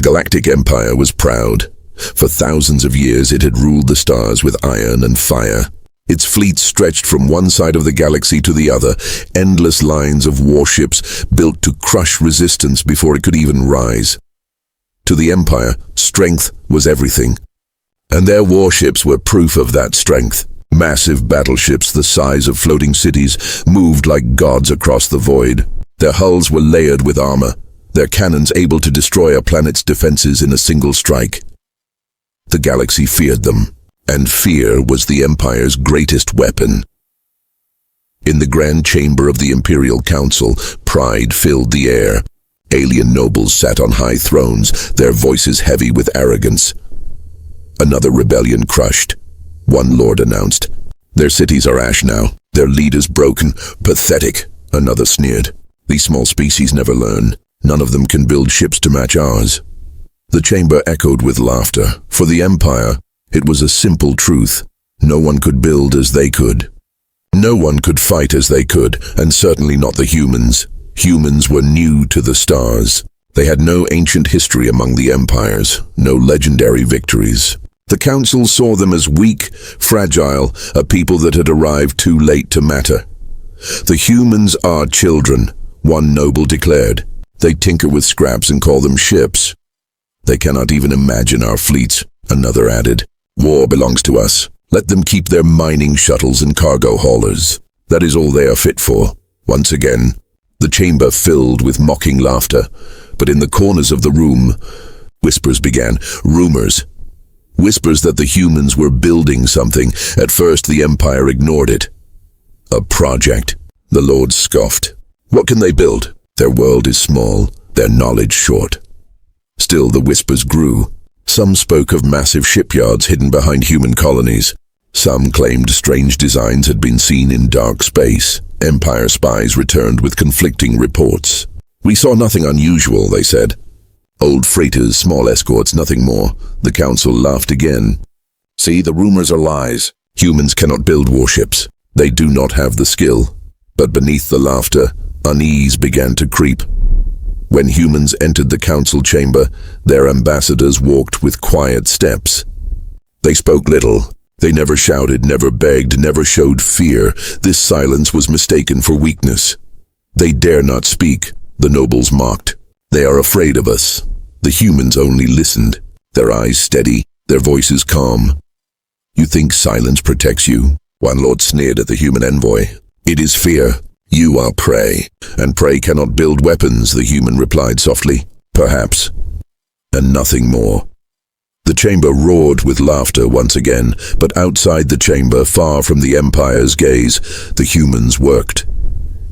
Galactic Empire was proud. For thousands of years it had ruled the stars with iron and fire. Its fleets stretched from one side of the galaxy to the other, endless lines of warships built to crush resistance before it could even rise. To the Empire, strength was everything. And their warships were proof of that strength. Massive battleships the size of floating cities moved like gods across the void. Their hulls were layered with armor, their cannons able to destroy a planet's defenses in a single strike. The galaxy feared them, and fear was the Empire's greatest weapon. In the grand chamber of the Imperial Council, pride filled the air. Alien nobles sat on high thrones, their voices heavy with arrogance. Another rebellion crushed. One lord announced, "Their cities are ash now, their leaders broken, pathetic." Another sneered, "These small species never learn. None of them can build ships to match ours." The chamber echoed with laughter. For the Empire, it was a simple truth. No one could build as they could. No one could fight as they could, and certainly not the humans. Humans were new to the stars. They had no ancient history among the empires, no legendary victories. The council saw them as weak, fragile, a people that had arrived too late to matter. "The humans are children," one noble declared. "They tinker with scraps and call them ships." "They cannot even imagine our fleets," another added. "War belongs to us. Let them keep their mining shuttles and cargo haulers. That is all they are fit for." Once again, the chamber filled with mocking laughter, but in the corners of the room, whispers began, rumors. Whispers that the humans were building something. At first the Empire ignored it. "A project," the lords scoffed. "What can they build? Their world is small, their knowledge short." Still the whispers grew. Some spoke of massive shipyards hidden behind human colonies. Some claimed strange designs had been seen in dark space. Empire spies returned with conflicting reports. "We saw nothing unusual," they said. "Old freighters, small escorts, nothing more." The council laughed again. "See, the rumors are lies. Humans cannot build warships. They do not have the skill." But beneath the laughter, unease began to creep. When humans entered the council chamber, their ambassadors walked with quiet steps. They spoke little. They never shouted, never begged, never showed fear. This silence was mistaken for weakness. "They dare not speak," the nobles mocked. "They are afraid of us." The humans only listened, their eyes steady, their voices calm. "You think silence protects you?" One lord sneered at the human envoy. "It is fear. You are prey, and prey cannot build weapons," the human replied softly. "Perhaps." And nothing more. The chamber roared with laughter once again, but outside the chamber, far from the Empire's gaze, the humans worked.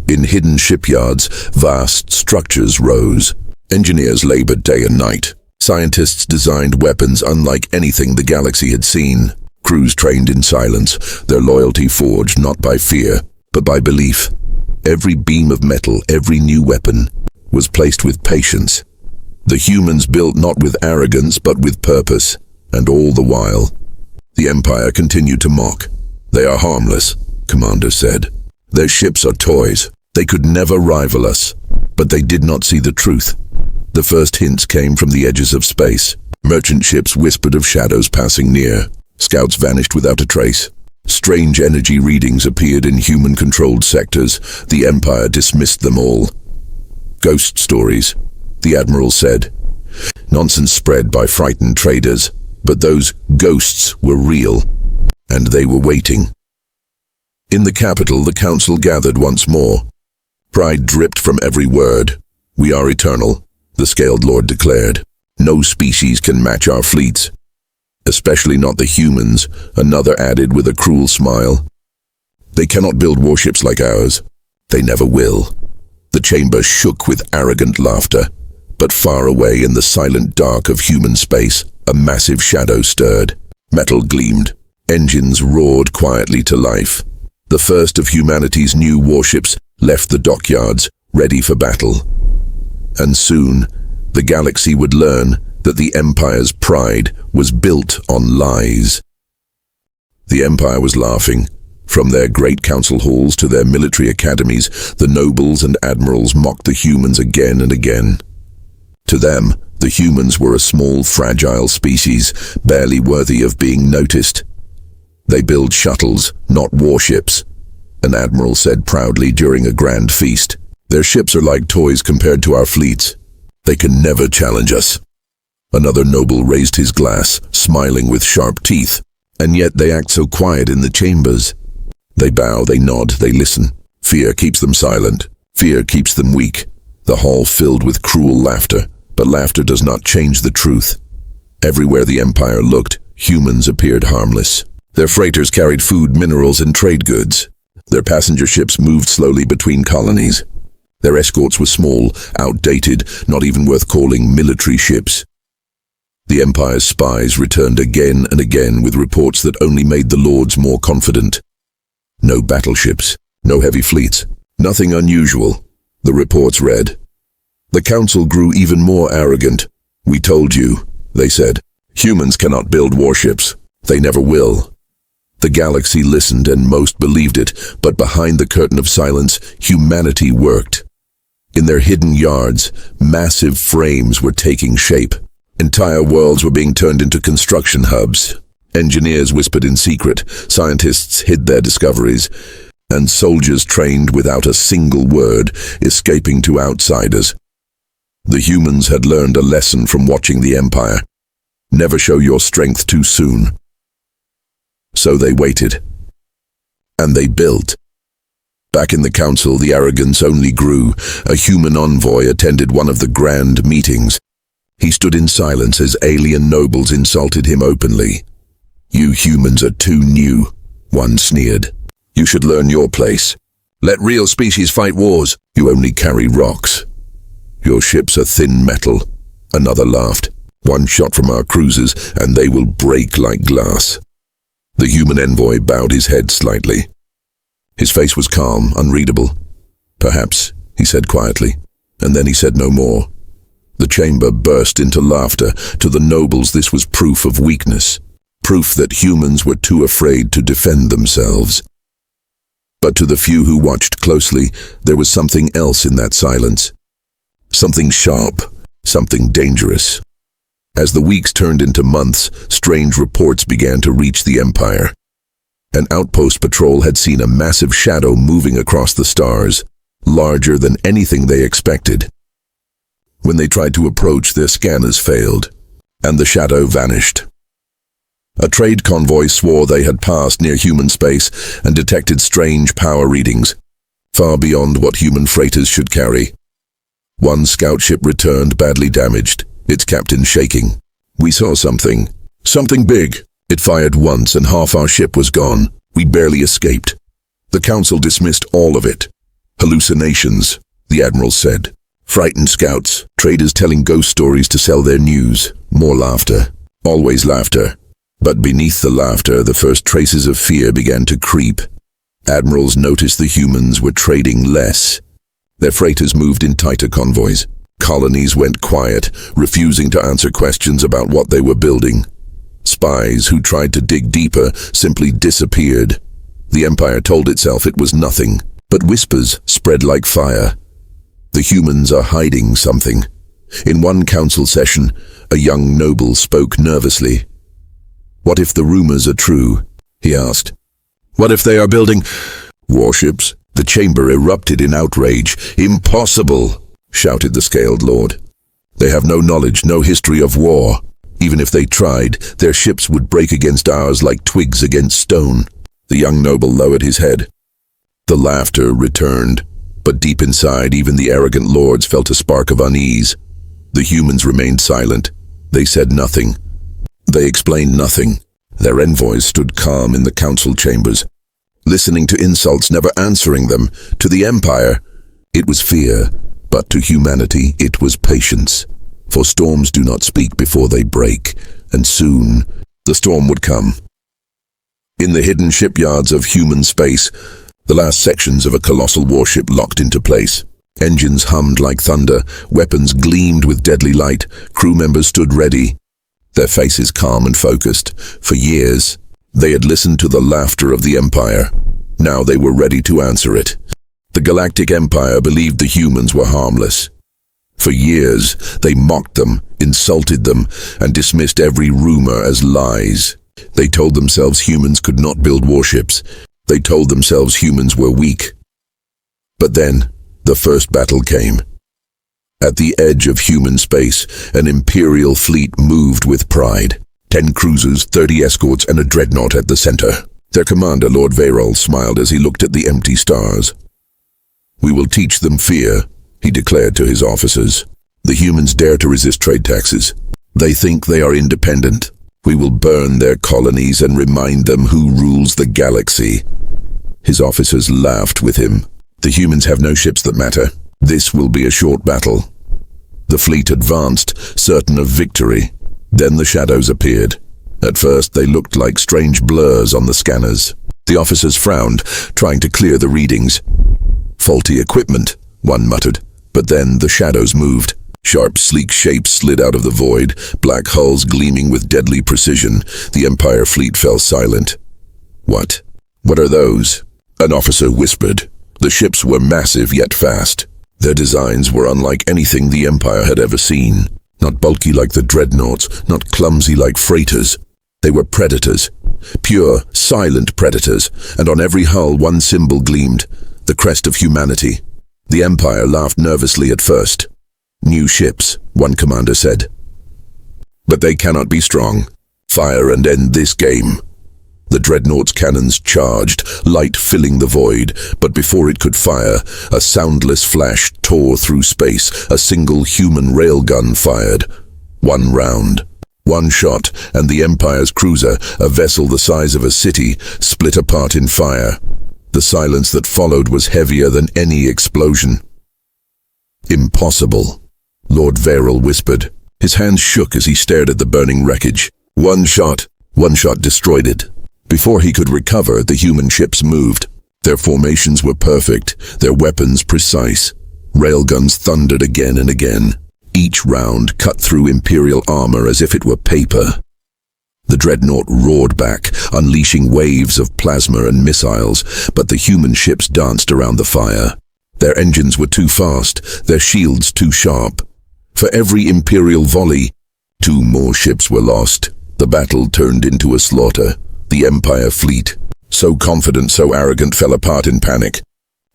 In hidden shipyards, vast structures rose. Engineers labored day and night. Scientists designed weapons unlike anything the galaxy had seen. Crews trained in silence, their loyalty forged not by fear, but by belief. Every beam of metal, every new weapon, was placed with patience. The humans built not with arrogance, but with purpose, and all the while, the Empire continued to mock. "They are harmless," commanders said. "Their ships are toys. They could never rival us." But they did not see the truth. The first hints came from the edges of space. Merchant ships whispered of shadows passing near. Scouts vanished without a trace. Strange energy readings appeared in human-controlled sectors. The Empire dismissed them all. "Ghost stories," the Admiral said. "Nonsense spread by frightened traders, but those ghosts were real, and they were waiting." In the capital, the council gathered once more. Pride dripped from every word. "We are eternal," the scaled lord declared. "No species can match our fleets." "Especially not the humans," another added with a cruel smile. "They cannot build warships like ours. They never will." The chamber shook with arrogant laughter, but far away in the silent dark of human space, a massive shadow stirred. Metal gleamed. Engines roared quietly to life. The first of humanity's new warships left the dockyards, ready for battle. And soon, the galaxy would learn that the Empire's pride was built on lies. The Empire was laughing. From their great council halls to their military academies, the nobles and admirals mocked the humans again and again. To them, The humans were a small, fragile species, barely worthy of being noticed. They build shuttles, not warships, an admiral said proudly during a grand feast. Their ships are like toys compared to our fleets. They can never challenge us. Another noble raised his glass, smiling with sharp teeth. And yet they act so quiet in the chambers. They bow, they nod, they listen. Fear keeps them silent. Fear keeps them weak. The hall filled with cruel laughter, but laughter does not change the truth. Everywhere the Empire looked, humans appeared harmless. Their freighters carried food, minerals, and trade goods. Their passenger ships moved slowly between colonies. Their escorts were small, outdated, not even worth calling military ships. The Empire's spies returned again and again with reports that only made the Lords more confident. No battleships, no heavy fleets, nothing unusual. The reports read. The Council grew even more arrogant. We told you, they said. Humans cannot build warships. They never will. The galaxy listened and most believed it, but behind the curtain of silence, humanity worked. In their hidden yards, massive frames were taking shape. Entire worlds were being turned into construction hubs. Engineers whispered in secret, scientists hid their discoveries, and soldiers trained without a single word, escaping to outsiders. The humans had learned a lesson from watching the Empire. Never show your strength too soon. So they waited. And they built. Back in the Council, the arrogance only grew. A human envoy attended one of the grand meetings. He stood in silence as alien nobles insulted him openly. You humans are too new, one sneered. You should learn your place. Let real species fight wars. You only carry rocks. Your ships are thin metal, another laughed. One shot from our cruisers and they will break like glass. The human envoy bowed his head slightly. His face was calm, unreadable. Perhaps, he said quietly, and then he said no more. The chamber burst into laughter. To the nobles, this was proof of weakness, proof that humans were too afraid to defend themselves. But to the few who watched closely, there was something else in that silence. Something sharp, something dangerous. As the weeks turned into months, strange reports began to reach the Empire. An outpost patrol had seen a massive shadow moving across the stars, larger than anything they expected. When they tried to approach, their scanners failed, and the shadow vanished. A trade convoy swore they had passed near human space and detected strange power readings, far beyond what human freighters should carry. One scout ship returned badly damaged, its captain shaking. We saw something big. It fired once and half our ship was gone. We barely escaped. The Council dismissed all of it. Hallucinations, the Admiral said. Frightened scouts, traders telling ghost stories to sell their news. More laughter. Always laughter. But beneath the laughter, the first traces of fear began to creep. Admirals noticed the humans were trading less. Their freighters moved in tighter convoys. Colonies went quiet, refusing to answer questions about what they were building. Spies who tried to dig deeper simply disappeared. The Empire told itself it was nothing, but whispers spread like fire. The humans are hiding something. In one council session, a young noble spoke nervously. What if the rumors are true? He asked. What if they are building warships? The chamber erupted in outrage. Impossible, shouted the Scaled Lord. They have no knowledge, no history of war. Even if they tried, their ships would break against ours like twigs against stone. The young noble lowered his head. The laughter returned, but deep inside, even the arrogant lords felt a spark of unease. The humans remained silent. They said nothing. They explained nothing. Their envoys stood calm in the council chambers, listening to insults, never answering them. To the Empire, it was fear, but to humanity, it was patience. For storms do not speak before they break, and soon the storm would come. In the hidden shipyards of human space, the last sections of a colossal warship locked into place. Engines hummed like thunder, weapons gleamed with deadly light, crew members stood ready, their faces calm and focused. For years, they had listened to the laughter of the Empire. Now they were ready to answer it. The Galactic Empire believed the humans were harmless. For years, they mocked them, insulted them, and dismissed every rumor as lies. They told themselves humans could not build warships. They told themselves humans were weak. But then, the first battle came. At the edge of human space, an Imperial fleet moved with pride. 10 cruisers, 30 escorts, and a dreadnought at the center. Their commander, Lord Varol, smiled as he looked at the empty stars. "We will teach them fear," he declared to his officers. "The humans dare to resist trade taxes. They think they are independent. We will burn their colonies and remind them who rules the galaxy." His officers laughed with him. "The humans have no ships that matter. This will be a short battle." The fleet advanced, certain of victory. Then the shadows appeared. At first they looked like strange blurs on the scanners. The officers frowned, trying to clear the readings. "Faulty equipment," one muttered. But then the shadows moved. Sharp, sleek shapes slid out of the void, black hulls gleaming with deadly precision. The Empire fleet fell silent. "What? What are those?" An officer whispered. The ships were massive yet fast. Their designs were unlike anything the Empire had ever seen. Not bulky like the dreadnoughts, not clumsy like freighters. They were predators. Pure, silent predators, and on every hull one symbol gleamed, the crest of humanity. The Empire laughed nervously at first. "New ships," one commander said. "But they cannot be strong. Fire and end this game." The dreadnought's cannons charged, light filling the void, but before it could fire, a soundless flash tore through space. A single human railgun fired. One round. One shot, and the Empire's cruiser, a vessel the size of a city, split apart in fire. The silence that followed was heavier than any explosion. "Impossible," Lord Varol whispered. His hands shook as he stared at the burning wreckage. One shot destroyed it. Before he could recover, the human ships moved. Their formations were perfect, their weapons precise. Railguns thundered again and again. Each round cut through Imperial armor as if it were paper. The dreadnought roared back, unleashing waves of plasma and missiles, but the human ships danced around the fire. Their engines were too fast, their shields too sharp. For every Imperial volley, 2 more ships were lost. The battle turned into a slaughter. The Empire fleet, so confident, so arrogant, fell apart in panic.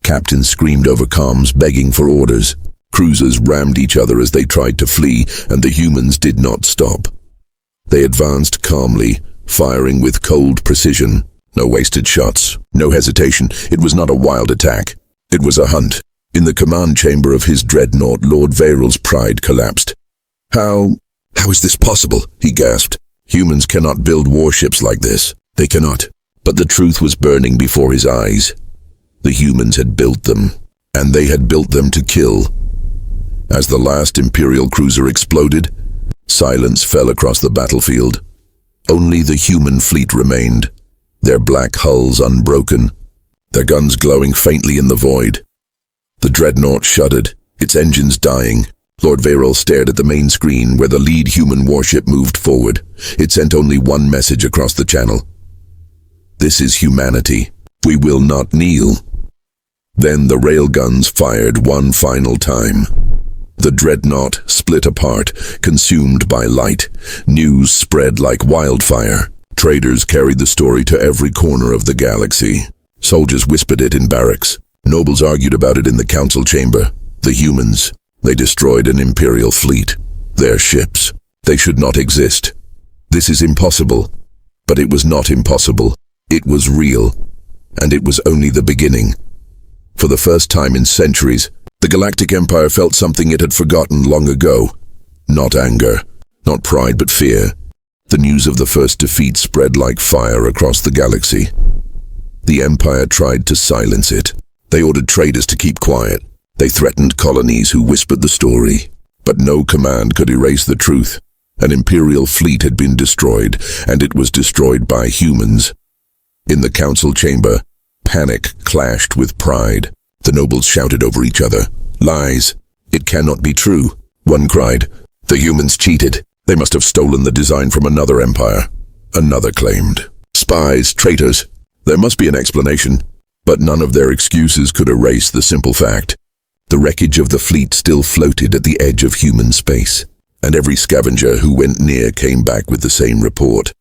Captains screamed over comms, begging for orders. Cruisers rammed each other as they tried to flee, and the humans did not stop. They advanced calmly, firing with cold precision. No wasted shots, no hesitation. It was not a wild attack. It was a hunt. In the command chamber of his dreadnought, Lord Varol's pride collapsed. How is this possible?" he gasped. "Humans cannot build warships like this. They cannot." But the truth was burning before his eyes. The humans had built them, and they had built them to kill. As the last Imperial cruiser exploded, silence fell across the battlefield. Only the human fleet remained, their black hulls unbroken, their guns glowing faintly in the void. The dreadnought shuddered, its engines dying. Lord Varol stared at the main screen where the lead human warship moved forward. It sent only one message across the channel. "This is humanity. We will not kneel." Then the railguns fired one final time. The dreadnought split apart, consumed by light. News spread like wildfire. Traders carried the story to every corner of the galaxy. Soldiers whispered it in barracks. Nobles argued about it in the council chamber. The humans, they destroyed an Imperial fleet. Their ships. They should not exist. This is impossible. But it was not impossible. It was real. And it was only the beginning. For the first time in centuries, the Galactic Empire felt something it had forgotten long ago. Not anger, not pride, but fear. The news of the first defeat spread like fire across the galaxy. The Empire tried to silence it. They ordered traders to keep quiet. They threatened colonies who whispered the story. But no command could erase the truth. An Imperial fleet had been destroyed, and it was destroyed by humans. In the council chamber, panic clashed with pride. The nobles shouted over each other. "Lies! It cannot be true!" One cried. "The humans cheated. They must have stolen the design from another empire." Another claimed. "Spies, traitors. There must be an explanation." But none of their excuses could erase the simple fact. The wreckage of the fleet still floated at the edge of human space, and every scavenger who went near came back with the same report.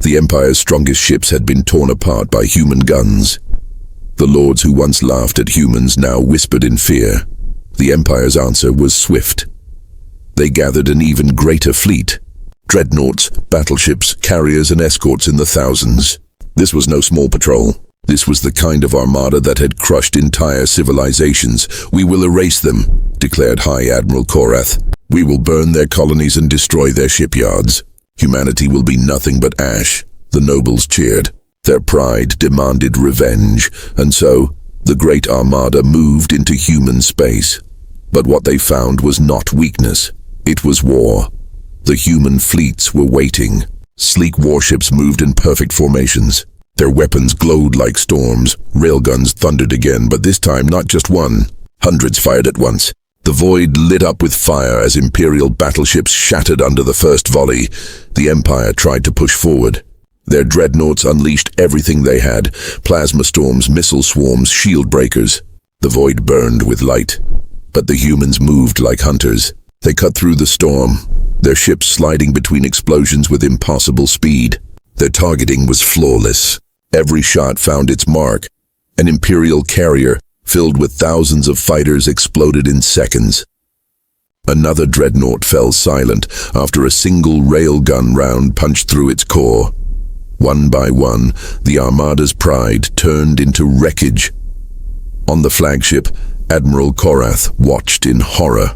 The Empire's strongest ships had been torn apart by human guns. The lords who once laughed at humans now whispered in fear. The Empire's answer was swift. They gathered an even greater fleet. Dreadnoughts, battleships, carriers and escorts in the thousands. This was no small patrol. This was the kind of armada that had crushed entire civilizations. "We will erase them," declared High Admiral Korath. "We will burn their colonies and destroy their shipyards. Humanity will be nothing but ash." The nobles cheered. Their pride demanded revenge, and so the great armada moved into human space. But what they found was not weakness. It was war. The human fleets were waiting. Sleek warships moved in perfect formations. Their weapons glowed like storms. Railguns thundered again, but this time not just one. Hundreds fired at once. The void lit up with fire as Imperial battleships shattered under the first volley. The Empire tried to push forward. Their dreadnoughts unleashed everything they had: plasma storms, missile swarms, shield breakers. The void burned with light. But the humans moved like hunters. They cut through the storm, their ships sliding between explosions with impossible speed. Their targeting was flawless. Every shot found its mark. An Imperial carrier, filled with thousands of fighters, exploded in seconds. Another dreadnought fell silent after a single railgun round punched through its core. One by one, the Armada's pride turned into wreckage. On the flagship, Admiral Korath watched in horror.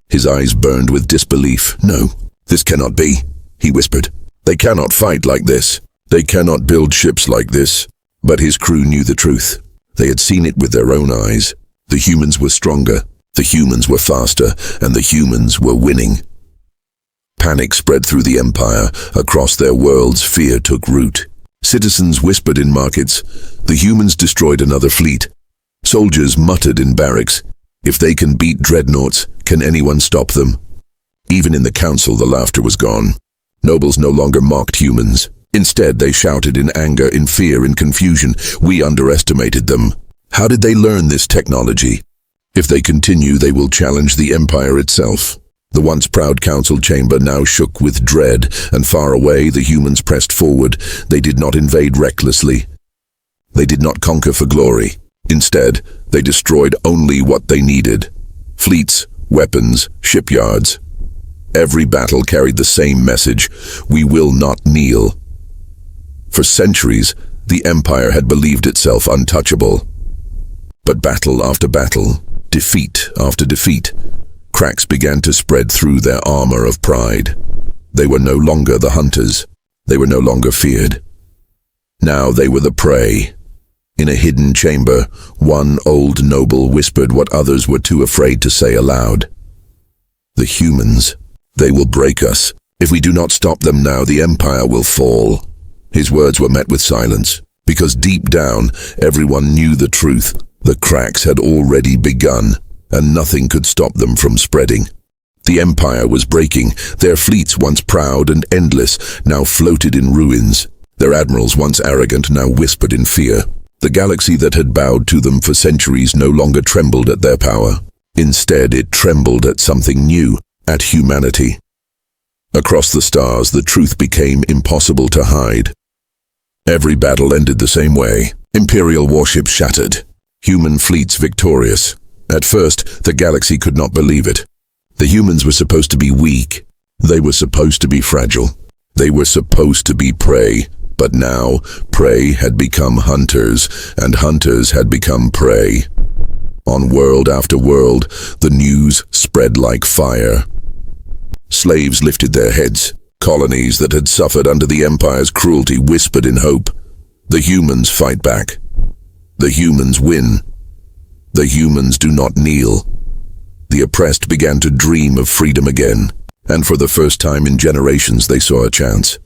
His eyes burned with disbelief. "No, this cannot be," he whispered. "They cannot fight like this. They cannot build ships like this." But his crew knew the truth. They had seen it with their own eyes. The humans were stronger, the humans were faster, and the humans were winning. Panic spread through the Empire. Across their worlds, fear took root. Citizens whispered in markets. The humans destroyed another fleet. Soldiers muttered in barracks. If they can beat dreadnoughts, can anyone stop them? Even in the council, the laughter was gone. Nobles no longer mocked humans. Instead, they shouted in anger, in fear, in confusion. "We underestimated them. How did they learn this technology? If they continue, they will challenge the Empire itself." The once proud council chamber now shook with dread, and far away the humans pressed forward. They did not invade recklessly. They did not conquer for glory. Instead, they destroyed only what they needed: fleets, weapons, shipyards. Every battle carried the same message: we will not kneel. For centuries, the Empire had believed itself untouchable. But battle after battle, defeat after defeat, cracks began to spread through their armor of pride. They were no longer the hunters. They were no longer feared. Now they were the prey. In a hidden chamber, one old noble whispered what others were too afraid to say aloud. "The humans, they will break us. If we do not stop them now, the Empire will fall." His words were met with silence, because deep down, everyone knew the truth. The cracks had already begun, and nothing could stop them from spreading. The Empire was breaking. Their fleets, once proud and endless, now floated in ruins. Their admirals, once arrogant, now whispered in fear. The galaxy that had bowed to them for centuries no longer trembled at their power. Instead, it trembled at something new, at humanity. Across the stars, the truth became impossible to hide. Every battle ended the same way. Imperial warships shattered. Human fleets victorious. At first, the galaxy could not believe it. The humans were supposed to be weak. They were supposed to be fragile. They were supposed to be prey. But now, prey had become hunters, and hunters had become prey. On world after world, the news spread like fire. Slaves lifted their heads. Colonies that had suffered under the Empire's cruelty whispered in hope. The humans fight back. The humans win. The humans do not kneel. The oppressed began to dream of freedom again, and for the first time in generations they saw a chance.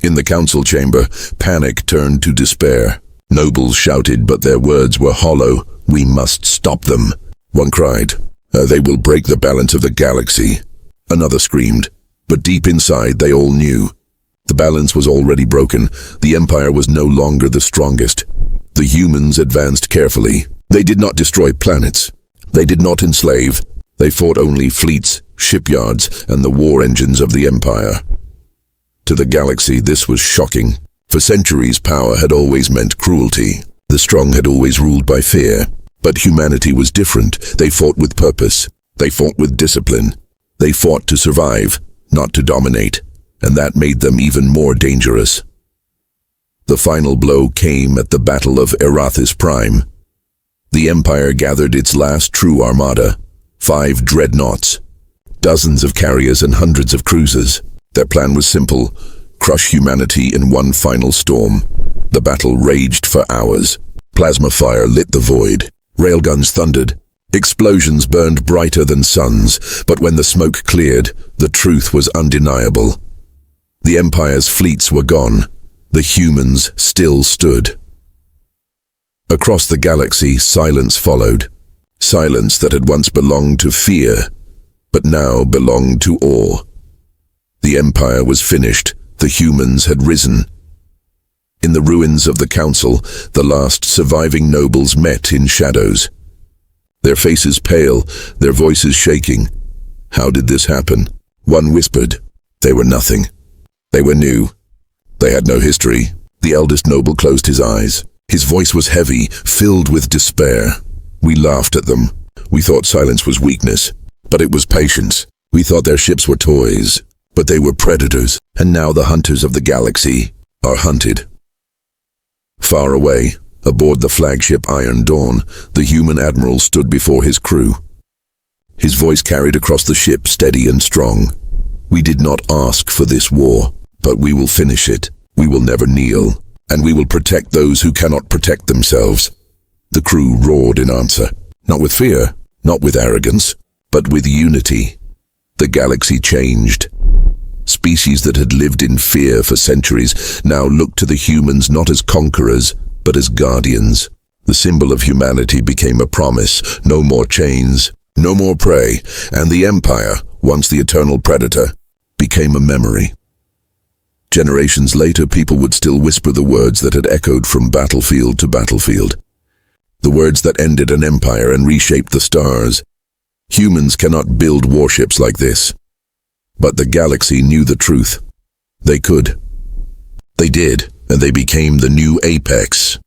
In the council chamber, panic turned to despair. Nobles shouted, but their words were hollow. "We must stop them," one cried. "They will break the balance of the galaxy." Another screamed, but deep inside they all knew. The balance was already broken. The Empire was no longer the strongest. The humans advanced carefully. They did not destroy planets. They did not enslave. They fought only fleets, shipyards, and the war engines of the Empire. To the galaxy, this was shocking. For centuries, power had always meant cruelty. The strong had always ruled by fear. But humanity was different. They fought with purpose. They fought with discipline. They fought to survive, not to dominate. And that made them even more dangerous. The final blow came at the Battle of Arathis Prime. The Empire gathered its last true armada, 5 dreadnoughts, dozens of carriers and hundreds of cruisers. Their plan was simple: crush humanity in one final storm. The battle raged for hours. Plasma fire lit the void. Railguns thundered. Explosions burned brighter than suns, but when the smoke cleared, the truth was undeniable. The Empire's fleets were gone. The humans still stood. Across the galaxy, silence followed. Silence that had once belonged to fear, but now belonged to awe. The Empire was finished. The humans had risen. In the ruins of the Council, the last surviving nobles met in shadows. Their faces pale, their voices shaking. How did this happen? One whispered. They were nothing. They were new. They had no history. The eldest noble closed his eyes. His voice was heavy, filled with despair. We laughed at them. We thought silence was weakness, but it was patience. We thought their ships were toys, but they were predators. And now the hunters of the galaxy are hunted. Far away, aboard the flagship Iron Dawn, the human admiral stood before his crew. His voice carried across the ship, steady and strong. We did not ask for this war, but we will finish it. We will never kneel, and we will protect those who cannot protect themselves. The crew roared in answer, not with fear, not with arrogance, but with unity. The galaxy changed. Species that had lived in fear for centuries now looked to the humans not as conquerors, but as guardians. The symbol of humanity became a promise: no more chains, no more prey, and the Empire, once the eternal predator, became a memory. Generations later, people would still whisper the words that had echoed from battlefield to battlefield. The words that ended an empire and reshaped the stars. Humans cannot build warships like this. But the galaxy knew the truth. They could. They did, and they became the new apex.